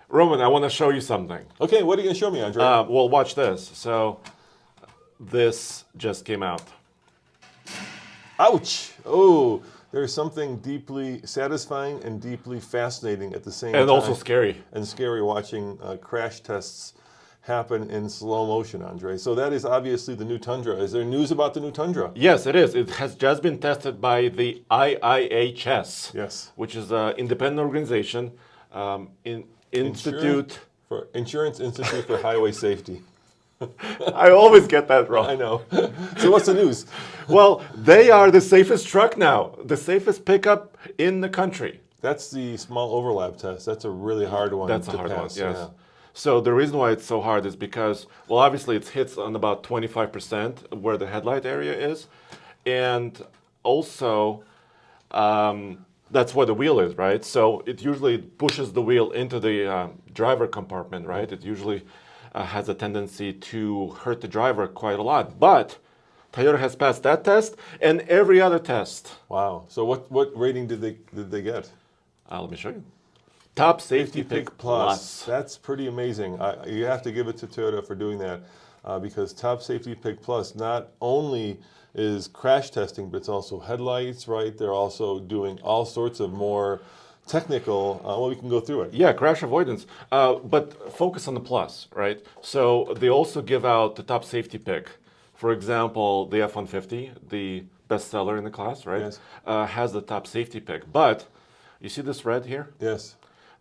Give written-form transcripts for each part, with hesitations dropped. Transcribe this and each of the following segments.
Roman, I want to show you something. Okay, what are you going to show me, Andre? Well, watch this. So this just came out. Ouch! Oh, there's something deeply satisfying and deeply fascinating at the same time. And also scary. And scary watching crash tests happen in slow motion, Andre. So that is obviously the new Tundra. Is there news about the new Tundra? Yes, it is. It has just been tested by the IIHS, Yes. which is an independent organization, Institute. Insurance Institute for Highway Safety. I always get that wrong. I know. So what's the news? Well, they are the safest truck now, the safest pickup in the country. That's the small overlap test. That's a really hard one That's to a hard one, pass. yes. Yeah. So the reason why it's so hard is because, well, obviously it hits on about 25% where the headlight area is. And also, that's where the wheel is, right? So it usually pushes the wheel into the driver compartment, right? It usually has a tendency to hurt the driver quite a lot. But Toyota has passed that test and every other test. Wow. So what rating did they get? Let me show you. Top Safety Pick Plus. That's pretty amazing. You have to give it to Toyota for doing that because Top Safety Pick Plus not only is crash testing, but it's also headlights, right? They're also doing all sorts of more technical, well, we can go through it. Yeah, crash avoidance. But focus on the plus, right? So they also give out the top safety pick. For example, the F-150, the bestseller in the class, right? Yes. Has the top safety pick. But you see this red here? Yes.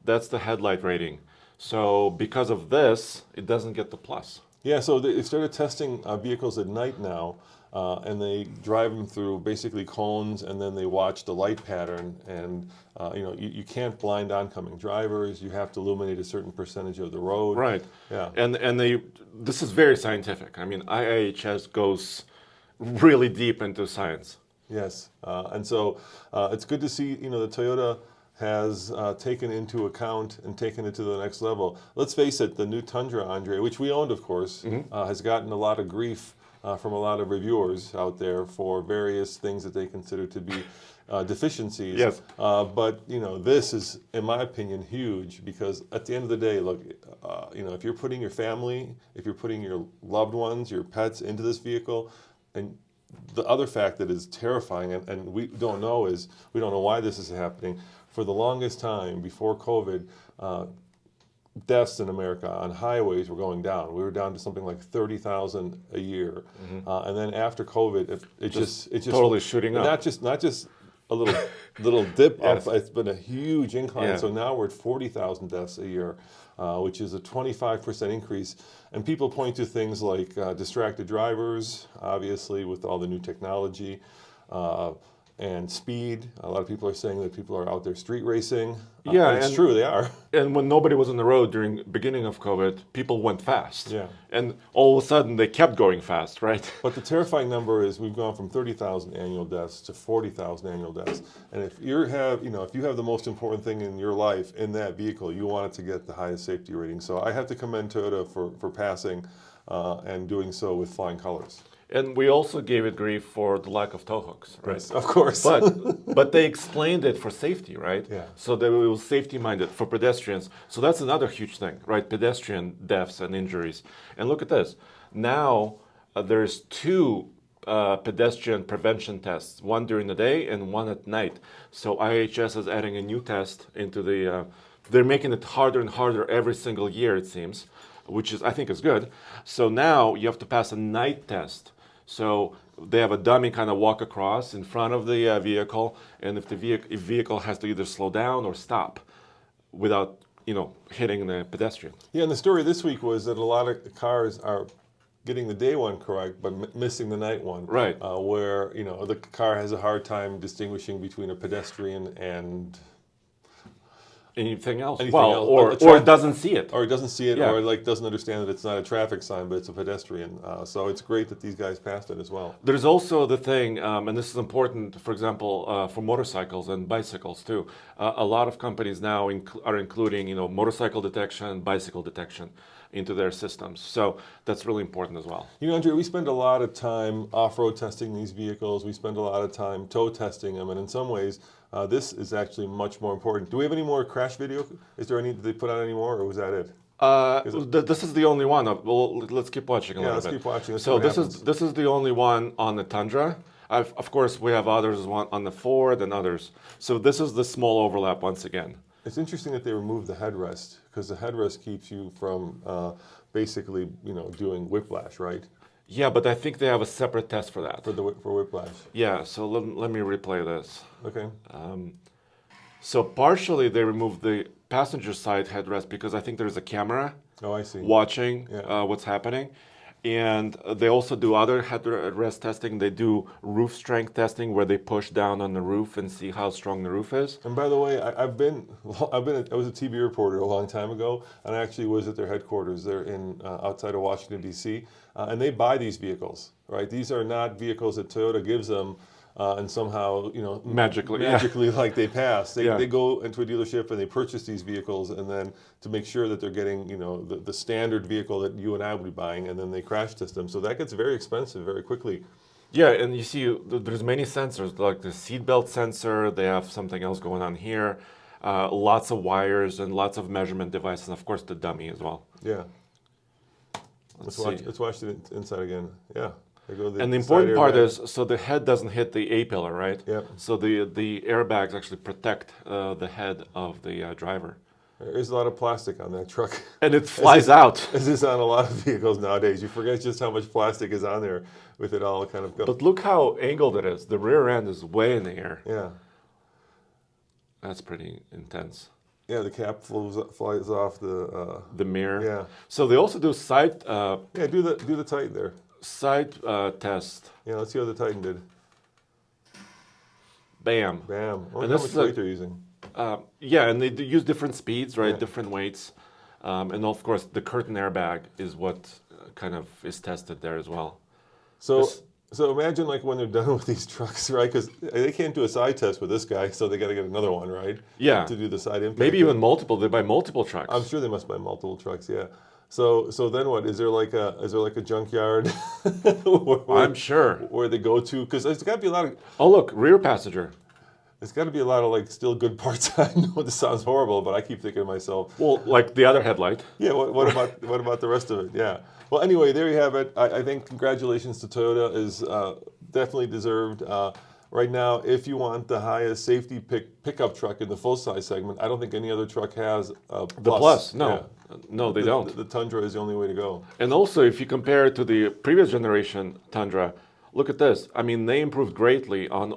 That's the headlight rating. So because of this, it doesn't get the plus. Yeah, so they started testing vehicles at night now, and they drive them through basically cones, and then they watch the light pattern. And you can't blind oncoming drivers. You have to illuminate a certain percentage of the road. Right. Yeah. And this is very scientific. I mean, IIHS goes really deep into science. Yes, and so it's good to see the Toyota has taken into account and taken it to the next level. Let's face it, the new Tundra, Andre, which we owned, of course, has gotten a lot of grief from a lot of reviewers out there for various things that they consider to be deficiencies. Yes. But this is, in my opinion, huge because at the end of the day, look, if you're putting your family, if you're putting your loved ones, your pets into this vehicle, and the other fact that is terrifying, and we don't know why this is happening. For the longest time, before COVID, deaths in America on highways were going down. We were down to something like 30,000 a year, and then after COVID, it just totally shooting up. Not just a little dip Yes. up. It's been a huge incline. Yeah. So now we're at 40,000 deaths a year, which is a 25% increase. And people point to things like distracted drivers, obviously with all the new technology. And speed. A lot of people are saying that people are out there street racing. Yeah, it's true, they are. And when nobody was on the road during the beginning of COVID, people went fast. Yeah. And all of a sudden, they kept going fast, right? But the terrifying number is we've gone from 30,000 annual deaths to 40,000 annual deaths. And if you have the most important thing in your life in that vehicle, you want it to get the highest safety rating. So I have to commend Toyota for passing and doing so with flying colors. And we also gave it grief for the lack of tow hooks, right? Yes, of course. But they explained it for safety, right? Yeah. So they were safety-minded for pedestrians. So that's another huge thing, right? Pedestrian deaths and injuries. And look at this. Now there's two pedestrian prevention tests, one during the day and one at night. So IHS is adding a new test into the, they're making it harder and harder every single year, it seems, which I think is good. So now you have to pass a night test. So they have a dummy kind of walk across in front of the vehicle, and if the vehicle has to either slow down or stop without hitting the pedestrian. Yeah, and the story this week was that a lot of cars are getting the day one correct, but missing the night one. Right. Where the car has a hard time distinguishing between a pedestrian and anything else. Anything well, else. Or it doesn't see it. Or it doesn't see it, Yeah. or doesn't understand that it's not a traffic sign, but it's a pedestrian. So it's great that these guys passed it as well. There's also the thing, and this is important, for example, for motorcycles and bicycles too. A lot of companies now are including, motorcycle detection, bicycle detection into their systems. So that's really important as well. Andre, we spend a lot of time off-road testing these vehicles. We spend a lot of time tow testing them, and in some ways, This is actually much more important. Do we have any more crash video? Is there any? Did they put out any more, or was that it? This is the only one. Well, let's keep watching a little bit. Let's keep watching. Let's see So what this happens. is the only one on the Tundra. Of course, we have others on the Ford and others. So this is the small overlap once again. It's interesting that they removed the headrest, because the headrest keeps you from basically, doing whiplash, right? Yeah, but I think they have a separate test for that. For whiplash. Yeah, so let me replay this. Okay. So partially they removed the passenger side headrest because I think there's a camera Oh, I see. watching Yeah. what's happening. And they also do other headrest testing. They do roof strength testing where they push down on the roof and see how strong the roof is. And by the way, I was a TV reporter a long time ago, and I actually was at their headquarters. They're in outside of Washington D.C. And they buy these vehicles, right? These are not vehicles that Toyota gives them. And somehow, magically, like they pass. They go into a dealership and they purchase these vehicles, and then to make sure that they're getting, the standard vehicle that you and I would be buying, and then they crash test them. So that gets very expensive very quickly. Yeah, and you see, there's many sensors, like the seatbelt sensor. They have something else going on here. Lots of wires and lots of measurement devices, and of course the dummy as well. Yeah. Let's watch it inside again. Yeah. And the important part is, so the head doesn't hit the A-pillar, right? Yeah. So the airbags actually protect the head of the driver. There is a lot of plastic on that truck. And it flies out. This is on a lot of vehicles nowadays. You forget just how much plastic is on there with it all kind of going. But look how angled it is. The rear end is way in the air. Yeah. That's pretty intense. Yeah, the cap flies off the mirror. Yeah. So they also do side. Do the Titan there. Side test. Yeah, let's see how the Titan did. Bam. Bam. And how much weight they're using. Yeah, and they use different speeds, right? Yeah. Different weights. And of course, the curtain airbag is what kind of is tested there as well. So imagine like when they're done with these trucks, right? Because they can't do a side test with this guy, so they got to get another one, right? Yeah. To do the side impact. Maybe even multiple. They buy multiple trucks. I'm sure they must buy multiple trucks. Yeah. So then what? Is there like a junkyard? where, I'm sure. Where they go to? Because there's got to be a lot of. Oh look, rear passenger. There's got to be a lot of like still good parts. I know this sounds horrible, but I keep thinking to myself. Well, like the other headlight. Yeah. What about the rest of it? Yeah. Well, anyway, there you have it. I think congratulations to Toyota is definitely deserved. Right now, if you want the highest safety pickup truck in the full-size segment, I don't think any other truck has a Plus. The Plus, no. Yeah. No, they don't. The Tundra is the only way to go. And also, if you compare it to the previous generation Tundra, look at this. I mean, they improved greatly on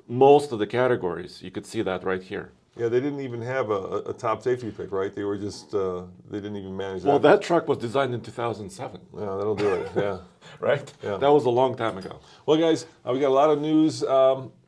most of the categories. You could see that right here. Yeah, they didn't even have a top safety pick, right? They were just, they didn't even manage that. Well, that truck was designed in 2007. Yeah, that'll do it, yeah. Right? Yeah. That was a long time ago. Well, guys, we got a lot of news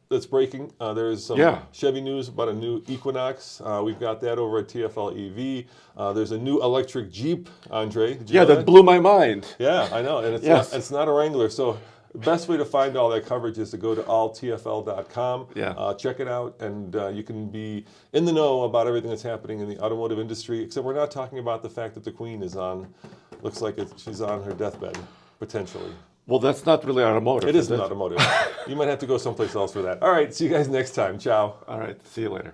that's breaking. There's some Chevy news about a new Equinox. We've got that over at TFL EV. There's a new electric Jeep, Andre. Did you know that blew my mind. Yeah, I know, and it's not a Wrangler, so the best way to find all that coverage is to go to alltfl.com. Yeah. Check it out, and you can be in the know about everything that's happening in the automotive industry, except we're not talking about the fact that the Queen is looks like she's on her deathbed, potentially. Well, that's not really automotive. It isn't automotive. You might have to go someplace else for that. All right, see you guys next time. Ciao. All right, see you later.